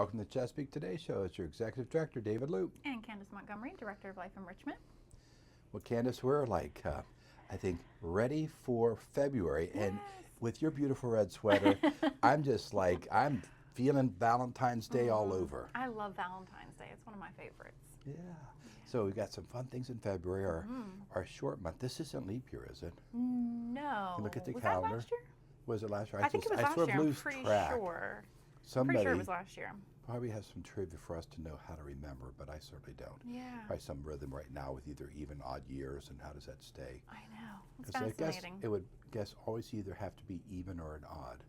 Welcome to Chesapeake Today Show. It's your Executive Director, David Loop. And Candace Montgomery, Director of Life Enrichment. Well, Candace, we're like, I think, ready for February. Yes. And with your beautiful red sweater, I'm just like, I'm feeling Valentine's Day all over. I love Valentine's Day. It's one of my favorites. Yeah. So we've got some fun things in February. Our short month. This isn't leap year, is it? No. Look at the was calendar. That last year? Was it last year? I think it was last sort year. of I'm lose pretty track. sure. Somebody Pretty sure it was last year. probably has some trivia for us to know how to remember, but I certainly don't. Yeah. Probably some rhythm right now with either even, odd years, and how does that stay? I know. It's 'Cause I guess fascinating. it would always either have to be even or an odd.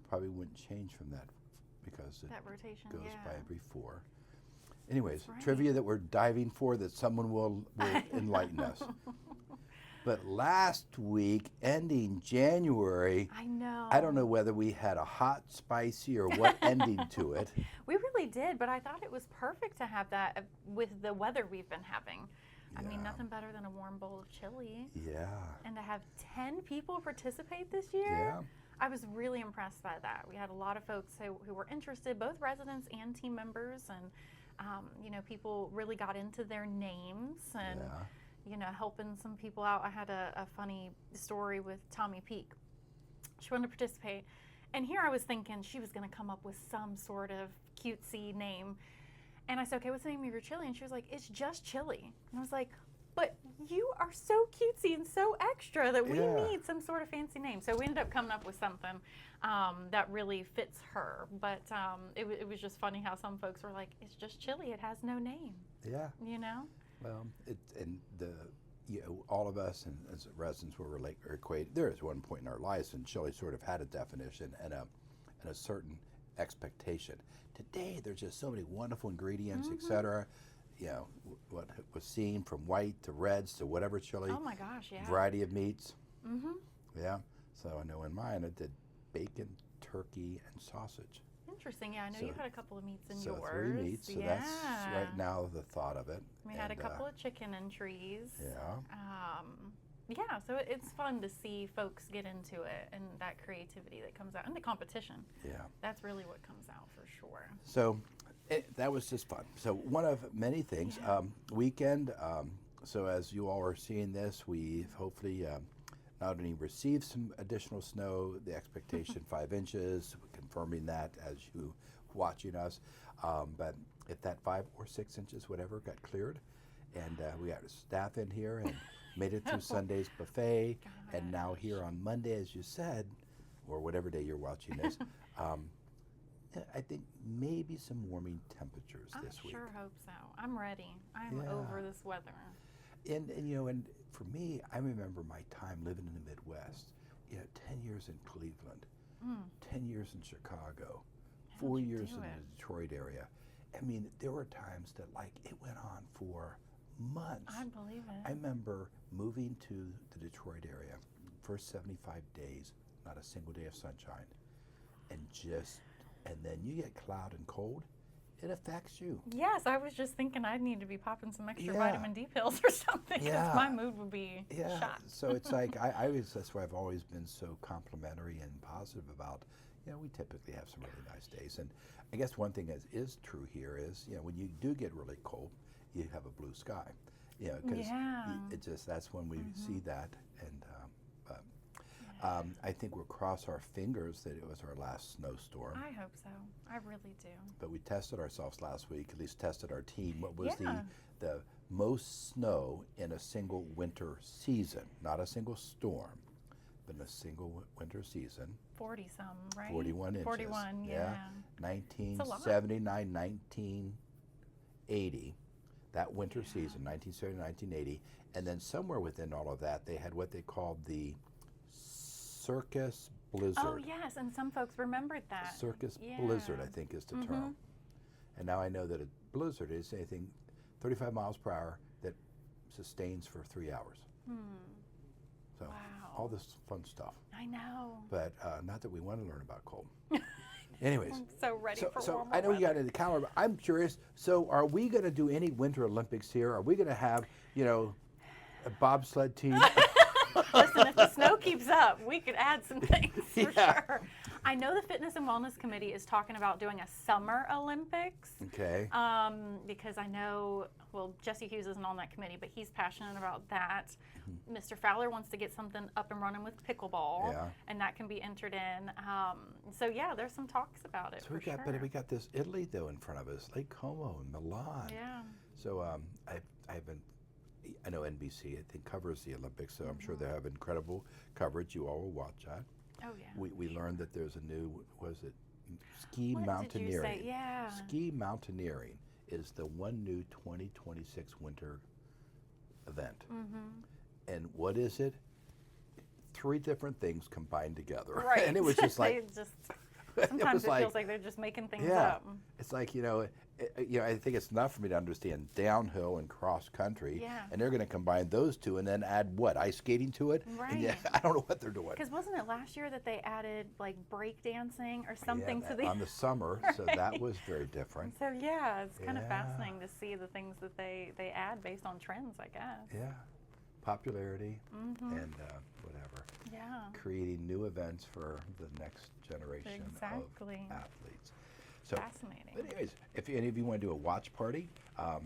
Probably wouldn't change from that because it That rotation, goes yeah. by every 4. Anyways, That's right. trivia that we're diving for that someone will enlighten us. But last week, ending January, I know. I don't know whether we had a hot, spicy, or what ending to it. We really did, but I thought it was perfect to have that with the weather we've been having. I mean, Yeah. nothing better than a warm bowl of chili. Yeah. And to have 10 people participate this year, Yeah. I was really impressed by that. We had a lot of folks who were interested, both residents and team members, and you know, people really got into their names and Yeah. you know, helping some people out. I had a funny story with Tommy Peak. She wanted to participate, and here I was thinking she was going to come up with some sort of cutesy name. And I said, okay, what's the name of your chili? And she was like, it's just chili. And I was like, but you are so cutesy and so extra that we Yeah. need some sort of fancy name. So we ended up coming up with something that really fits her. But it was just funny how some folks were like, it's just chili. It has no name, Yeah. you know? Well, all of us and as residents will relate or equate. There is one point in our lives when chili sort of had a definition and a certain expectation. Today, there's just so many wonderful ingredients, etc. You know, what was seen from white to reds to whatever chili. Oh my gosh, yeah. Variety of meats. Mm-hmm. Yeah. So I know in mine I did bacon, turkey, and sausage. Interesting. Yeah, I know So- you had a couple of meats in So yours. 3 meats. So yeah. that's right now the thought of it. We had a And, couple of chicken entries. Yeah. Yeah, so it's fun to see folks get into it and that creativity that comes out and the competition. Yeah. That's really what comes out for sure. So that was just fun. So one of many things. Yeah. Weekend. So as you all are seeing this, we've hopefully not only received some additional snow, the expectation 5 inches, confirming that as you watching us. But if that 5 or 6 inches, whatever, got cleared, and we got staff in here and made it through Sunday's buffet, and now here on Monday, as you said, or whatever day you're watching this. I think maybe some warming temperatures this week. I sure hope so. I'm ready. I'm Yeah. over this weather. And you know, and for me, I remember my time living in the Midwest. You know, 10 years in Cleveland, 10 years in Chicago, How'd 4 you years do in it? the Detroit area. I mean, there were times that like it went on for months. I believe it. I remember moving to the Detroit area, first 75 days, not a single day of sunshine, and then you get cloud and cold, it affects you. Yes, I was just thinking I'd need to be popping some extra Yeah. vitamin D pills or something because Yeah. my mood would be Yeah, shot. so it's like that's why I've always been so complimentary and positive about. You know, we typically have some really nice days, and I guess one thing that is true here is, you know, when you do get really cold, you have a blue sky. You know, because Yeah. it just that's when we see that, and I think we'll cross our fingers that it was our last snowstorm. I hope so. I really do. But we tested ourselves last week, at least tested our team. What was Yeah. the most snow in a single winter season? Not a single storm, but in a single winter season. 40 some, right? 41 inches. 41, yeah. 1979, 1980. That winter season, 1970, 1980. And then somewhere within all of that, they had what they called the Circus Blizzard. Oh, yes, and some folks remembered that. Circus Yeah. Blizzard, I think, is the term. And now I know that a blizzard is anything 35 miles per hour that sustains for 3 hours. So Wow. all this fun stuff. I know. But not that we want to learn about cold. Anyways. I'm so ready for So warmer I know you got weather. it in the calendar, but I'm curious. So are we going to do any Winter Olympics here? Are we going to have, you know, a bobsled team? Listen, if the snow keeps up, we could add some things for Yeah. sure. I know the Fitness and Wellness Committee is talking about doing a Summer Olympics. Okay. Because I know, well, Jesse Hughes isn't on that committee, but he's passionate about that. Mr. Fowler wants to get something up and running with pickleball, Yeah. and that can be entered in. So yeah, there's some talks about it. So we got, but we got this Italy though in front of us, Lake Como and Milan. Yeah. So I know NBC I think covers the Olympics, so I'm sure they have incredible coverage. You all will watch that. Oh yeah. We learned that there's a new, was it ski What mountaineering? did you say? Yeah. Ski mountaineering is the one new 2026 winter event. And what is it? 3 different things combined together. Right. And it was just like, sometimes it feels like they're just making things yeah, up. it's like, I think it's enough for me to understand downhill and cross country. Yeah. And they're going to combine those two and then add what, ice skating to it? And yeah, Right. I don't know what they're doing. Because wasn't it last year that they added like break dancing or something Yeah, to the on the summer, so that was very different. So yeah, it's kind of Yeah. fascinating to see the things that they add based on trends, I guess. Yeah, popularity and whatever. Yeah. Creating new events for the next generation Exactly. of athletes. So, Fascinating. but anyways, if any of you want to do a watch party,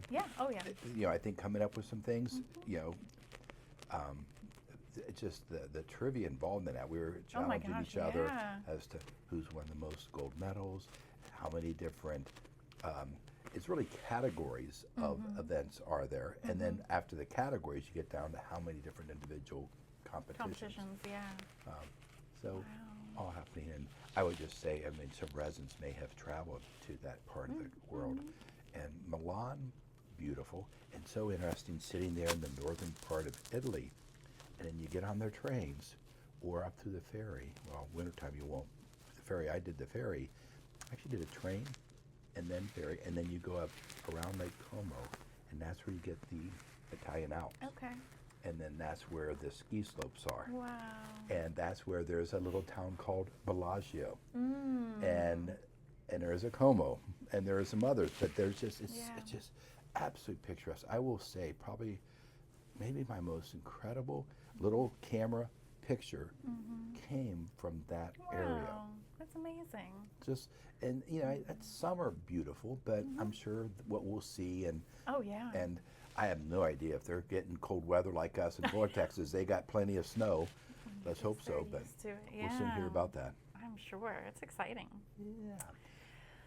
Yeah. Oh yeah. I think coming up with some things, it's just the trivia involved in that. We were Oh my challenging gosh, each other yeah. as to who's won the most gold medals, how many different. It's really categories of events are there, and then after the categories, you get down to how many different individual competitions. Competitions. Yeah. So all happening, and I would just say, some residents may have traveled to that part of the world, and Milan, beautiful, and so interesting sitting there in the northern part of Italy, and then you get on their trains or up through the ferry. Well, wintertime you won't. The ferry, I did the ferry, actually did a train and then ferry, and then you go up around Lake Como, and that's where you get the Italian Alps. Okay. And then that's where the ski slopes are. Wow. And that's where there's a little town called Bellagio. And there's a Como, and there are some others, but there's just, it's just absolutely picturesque. I will say probably maybe my most incredible little camera picture came from that area. Wow. That's amazing. Just, and it's summer beautiful, but I'm sure what we'll see Oh yeah. and I have no idea if they're getting cold weather like us in North Texas. They got plenty of snow. Let's hope so, but Used to it. we'll soon hear about that. I'm sure. It's exciting. Yeah.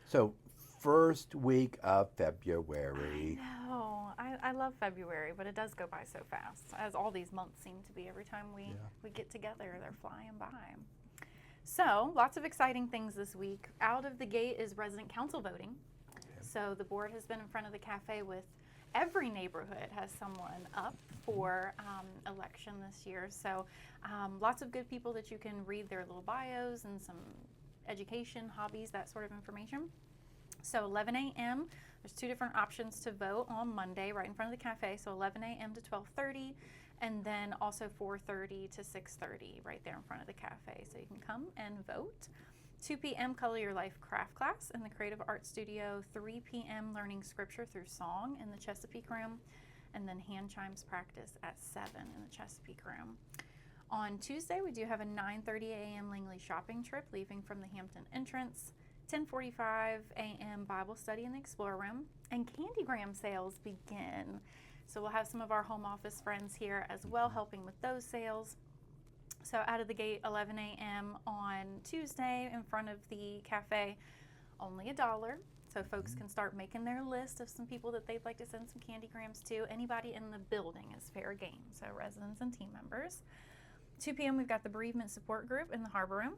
So, first week of February. No, I love February, but it does go by so fast, as all these months seem to be. Every time we get together, they're flying by. So, lots of exciting things this week. Out of the gate is resident council voting. So, the board has been in front of the cafe with every neighborhood has someone up for election this year. So lots of good people that you can read their little bios and some education, hobbies, that sort of information. So 11 a.m., there's 2 different options to vote on Monday right in front of the cafe. So 11 a.m. to 12:30, and then also 4:30 to 6:30 right there in front of the cafe. So you can come and vote. 2 p.m. Color Your Life craft class in the Creative Arts Studio. 3 p.m. learning scripture through song in the Chesapeake Room. And then hand chimes practice at 7 in the Chesapeake Room. On Tuesday, we do have a 9:30 a.m. Langley shopping trip leaving from the Hampton entrance. 10:45 a.m. Bible study in the Explorer Room. And Candygram sales begin. So we'll have some of our home office friends here as well helping with those sales. So out of the gate, 11 a.m. on Tuesday in front of the cafe, only $1. So folks can start making their list of some people that they'd like to send some candygrams to. Anybody in the building is fair game, so residents and team members. 2 p.m. we've got the bereavement support group in the Harbor Room.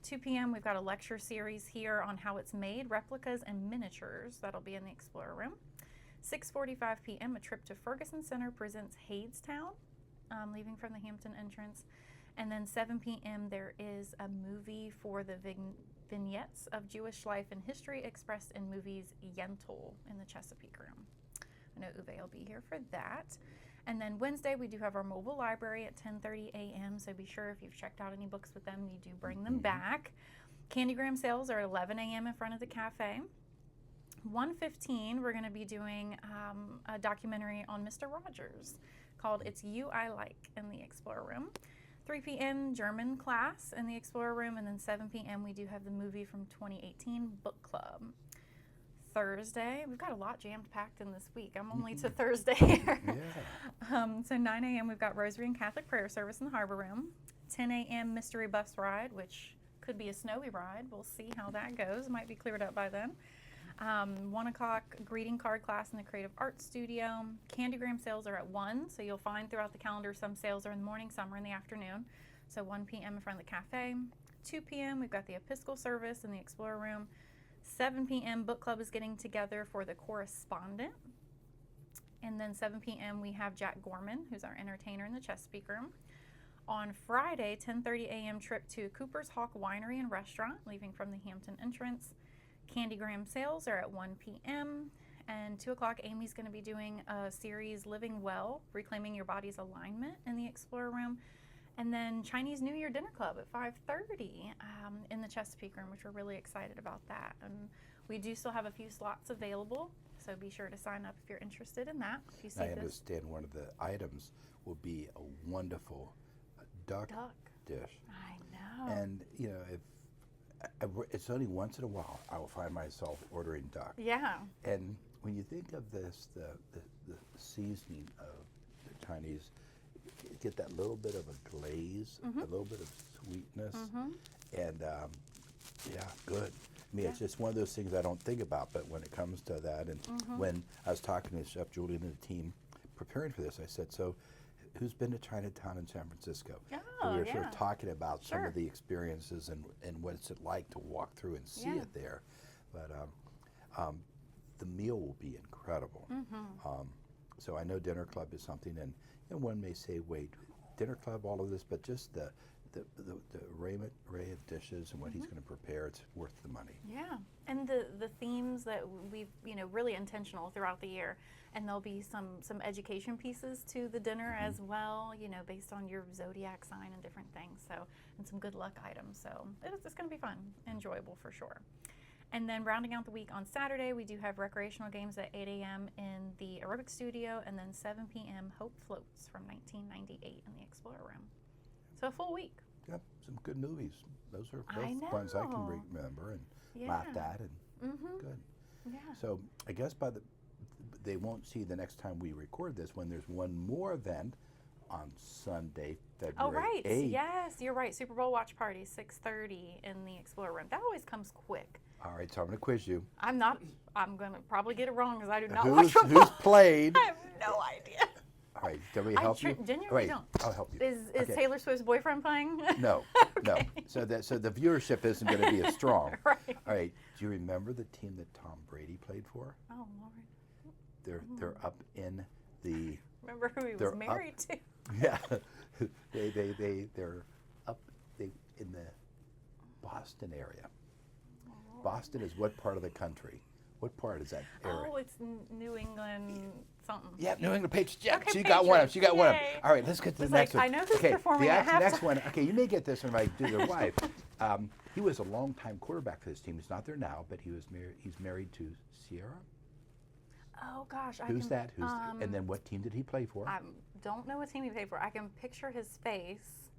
2 p.m. we've got a lecture series here on how it's made, replicas and miniatures. That'll be in the Explorer Room. 6:45 p.m. a trip to Ferguson Center presents Hadestown, leaving from the Hampton entrance. And then 7 p.m. there is a movie for the vignettes of Jewish life and history expressed in movies Yentl in the Chesapeake Room. I know Uwe will be here for that. And then Wednesday we do have our mobile library at 10:30 a.m. So be sure if you've checked out any books with them, you do bring them back. Candygram sales are 11 a.m. in front of the cafe. 1:15 we're going to be doing a documentary on Mr. Rogers called It's You I Like in the Explorer Room. 3 p.m. German class in the Explorer Room, and then 7 p.m. we do have the movie from 2018 book club. Thursday, we've got a lot jammed packed in this week. I'm only to Thursday here. Yeah. So 9 a.m. we've got Rosary and Catholic Prayer Service in the Harbor Room. 10 a.m. Mystery Bus Ride, which could be a snowy ride. We'll see how that goes. It might be cleared up by then. 1 o'clock greeting card class in the Creative Arts Studio. Candygram sales are at 1, so you'll find throughout the calendar some sales are in the morning, some are in the afternoon. So 1 p.m. in front of the cafe. 2 p.m. we've got the Episcopal service in the Explorer Room. 7 p.m. book club is getting together for the correspondent. And then 7 p.m. we have Jack Gorman, who's our entertainer in the Chesapeake Room. On Friday, 10:30 a.m. trip to Cooper's Hawk Winery and Restaurant, leaving from the Hampton entrance. Candygram sales are at 1 p.m. And 2 o'clock, Amy's going to be doing a series, Living Well, Reclaiming Your Body's Alignment in the Explorer Room. And then Chinese New Year Dinner Club at 5:30 in the Chesapeake Room, which we're really excited about that. And we do still have a few slots available, so be sure to sign up if you're interested in that. If you see I this understand one of the items will be a wonderful duck dish. I know. And, you know, if it's only once in a while I will find myself ordering duck. Yeah. And when you think of this, the seasoning of the Chinese, you get that little bit of a glaze, a little bit of sweetness, and yeah, good. I mean, it's just one of those things I don't think about, but when it comes to that, and when I was talking to Chef Julian and the team preparing for this, I said, so who's been to Chinatown in San Francisco? Oh, we were yeah. sort of talking about some Sure. of the experiences and what's it like to walk through and see Yeah. it there. But the meal will be incredible. So I know dinner club is something, and one may say, wait, dinner club, all of this, but just the array of dishes and what he's going to prepare, it's worth the money. Yeah, and the themes that we've, really intentional throughout the year, and there'll be some education pieces to the dinner as well, based on your zodiac sign and different things, so, and some good luck items, so it's going to be fun, enjoyable for sure. And then rounding out the week on Saturday, we do have recreational games at 8 a.m. in the aerobic studio, and then 7 p.m. Hope Floats from 1998 in the Explorer Room. So a full week. Yep, some good movies. Those are I both ones I can know. remember and Yeah. laughed at, and good. Yeah. So I guess they won't see the next time we record this when there's one more event on Sunday, February Oh, right. 8th. Yes, you're right. Super Bowl watch party, 6:30 in the Explorer Room. That always comes quick. All right, so I'm going to quiz you. I'm going to probably get it wrong because I do not Who's, watch football. who's played? I have no idea. All right, can we help you? Genuinely All right, don't. I'll help you. Is Okay. Taylor Swift's boyfriend playing? No, no. Okay. So the viewership isn't going to be as strong. Right. All right. Do you remember the team that Tom Brady played for? Oh, Lord. They're up in the Remember who he They're was up- married to? yeah. they're up in the Boston area. Boston is what part of the country? What part is that area? Oh, it's New England something. Yeah, New England Patriots. Yeah, Okay, she got one of them. Patriots. She got one of them. Yay. All right, let's get to It's the next like, one. I know who's okay, performing the at next halftime. one. Okay, you may get this one if I do their wife. He was a longtime quarterback for this team. He's not there now, but he's married to Sierra. Oh, gosh. Who's that? And then what team did he play for? I don't know what team he played for. I can picture his face.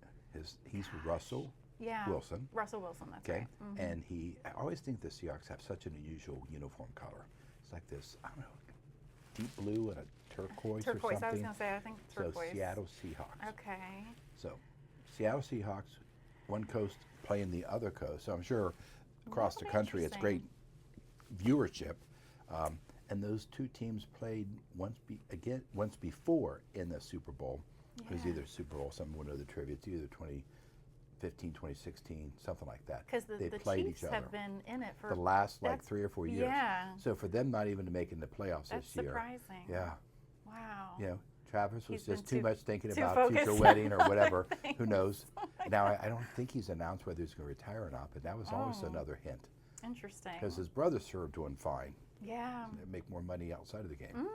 He's Russell Yeah. Wilson. Russell Wilson, that's Okay, right. and I always think the Seahawks have such an unusual uniform color. It's like this, I don't know, deep blue and a turquoise or Turquoise, something. I was going to say, I think turquoise. So Seattle Seahawks. Okay. So Seattle Seahawks, one coast playing the other coast. So I'm sure across the That'll be country it's great viewership. And those two teams played once before in the Super Bowl. It was Yeah. either Super Bowl, someone will know the trivia, it's either 2015, 2016, something like that. Because They the played Chiefs each other. have been in it for The last like that's- 3 or 4 years. Yeah. So for them not even to make it in the playoffs That's this year. surprising. Yeah. Wow. You know, Travis was He's been just too too- much thinking too about future focused wedding or on whatever. other Who knows? things. Now I don't think he's announced whether he's going to retire or not, but that was always Oh. another hint Interesting. because his brother served doing fine. Yeah. They make more money outside of the game.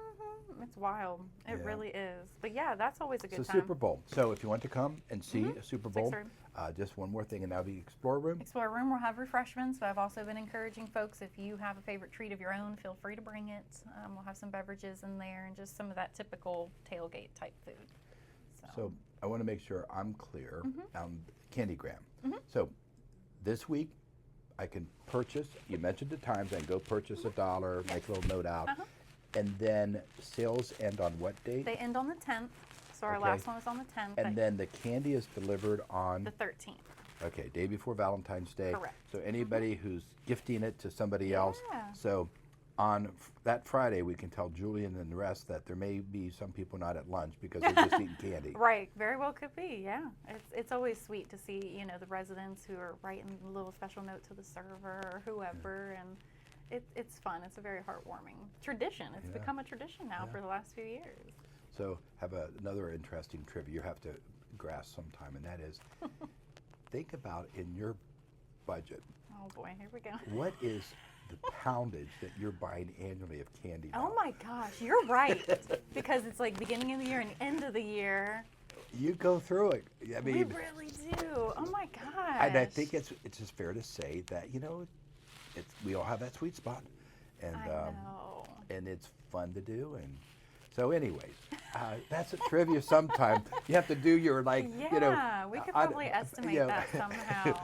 It's wild. It Yeah. really is. But yeah, that's always a It's good the time. Super Bowl. So if you want to come and see a Super Bowl, 6:30. just one more thing, and that'll be Explorer Room. Explorer Room will have refreshments, but I've also been encouraging folks, if you have a favorite treat of your own, feel free to bring it. We'll have some beverages in there and just some of that typical tailgate type food. So I want to make sure I'm clear on Candygram. Mhm. So this week, I can purchase, you mentioned the times, I can go purchase $1, make a little note out, Uh-huh. and then sales end on what date? They end on the 10th. So our Okay. last one was on the 10th. And then the candy is delivered on, the 13th. okay, day before Valentine's Day. Correct. So anybody who's gifting it to somebody else. Yeah. So on that Friday, we can tell Julian and the rest that there may be some people not at lunch because they're just eating candy. Right, very well could be, yeah. It's always sweet to see, you know, the residents who are writing a little special note to the server or whoever, and it's fun. It's a very heartwarming tradition. It's Yeah. become a tradition now Yeah. for the last few years. So have another interesting trivia you have to grasp sometime, and that is, think about in your budget, Oh boy, here we go. what is the poundage that you're buying annually of candy now? Oh my gosh, you're right. Because it's like beginning of the year and end of the year. You go through it. I We mean, really do. Oh my gosh. and I think it's just fair to say that, you know, we all have that sweet spot, and I know. and it's fun to do. And so anyways, that's a trivia sometime. You have to do your, like, you know. Yeah, we could I- probably estimate you know, that somehow.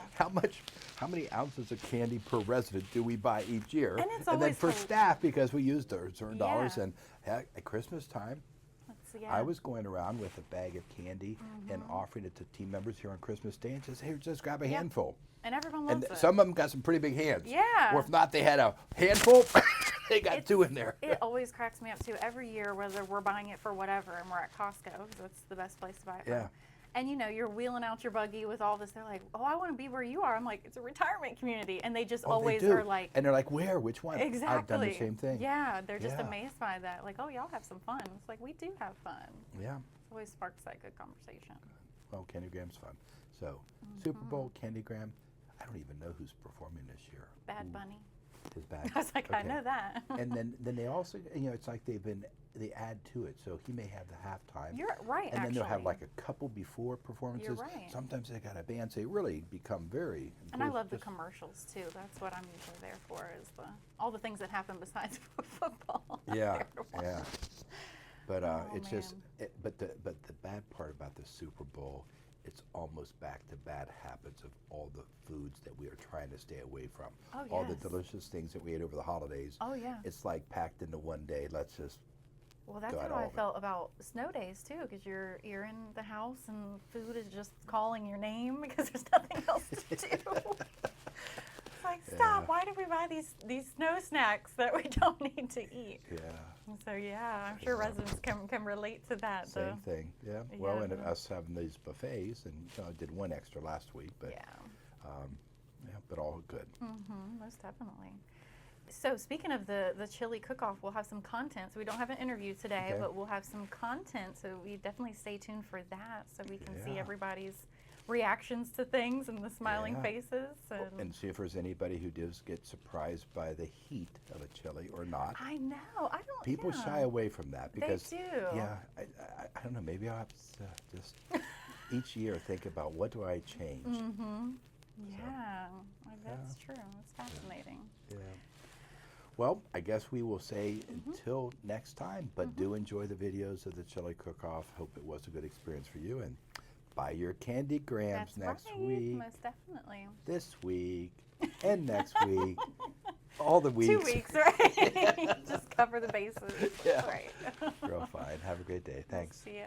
how many ounces of candy per resident do we buy each year? And it's then always for so- staff, because we use their certain dollars, Yeah. and heck, at Christmas time, Let's see, yeah. I was going around with a bag of candy and offering it to team members here on Christmas Day and just, hey, just grab a Yep. handful. And everyone And loves it. some of them got some pretty big hands. Yeah. Or if not, they had a handful. They got It's- two in there. It always cracks me up too. Every year, whether we're buying it for whatever, and we're at Costco, so it's the best place to buy it from. Yeah. And you know, you're wheeling out your buggy with all this. They're like, "Oh, I want to be where you are." I'm like, "It's a retirement community," and they just Oh, they always do. are like, And they're like, where? Which one? "Exactly." I've done the same thing. Yeah, they're just Yeah. amazed by that. Like, "Oh, y'all have some fun." It's like we do have fun. Yeah. It always sparks that good conversation. Well, Candygram's fun. So, Super Bowl, Candygram. I don't even know who's performing this year. Bad Bunny. Is bad. I was like, I Okay. know that. And then they also, you know, it's like they add to it. So he may have the halftime. You're right. And then they'll have actually. like a couple before performances. right. Sometimes they got a band, so they really become very. And I love the just- commercials too. That's what I'm usually there for, is all the things that happen besides football. I'm Yeah, there to watch. yeah. But Oh, it's just, man. but the bad part about the Super Bowl, it's almost back to bad habits of all the foods that we are trying to stay away from. Oh, All the yes. delicious things that we ate over the holidays. Oh yeah. It's like packed into one day. Let's just, Well, that's got how all I of it. felt about snow days too, because you're in the house and food is just calling your name because there's nothing else to do. It's like, stop! Yeah. Why do we buy these snow snacks that we don't need to eat? yeah, And so yeah, I'm sure Yeah. residents can relate to that. same thing. Yeah. Well, and Yeah. us having these buffets, and you know, I did one extra last week, but Yeah. yeah, but all good. Most definitely. So speaking of the chili cook-off, we'll have some content. So we don't have an interview today, Okay. but we'll have some content. So we definitely stay tuned for that, so we can see Yeah. everybody's reactions to things and the smiling Yeah. faces. And see if there's anybody who does get surprised by the heat of a chili or not. I know. I don't. People yeah. shy away from that because do. yeah, I don't know. Maybe I'll have to just each year think about what do I change. Yeah, that's true. It's fascinating. Yeah. Well, I guess we will say until next time, but do enjoy the videos of the chili cook-off. Hope it was a good experience for you, and buy your candy grams That's next right. week, Most definitely. this week, and next week, all the weeks. 2 weeks, right? Just cover the bases. Yeah. Right. Real fine. Have a great day. Thanks. See ya.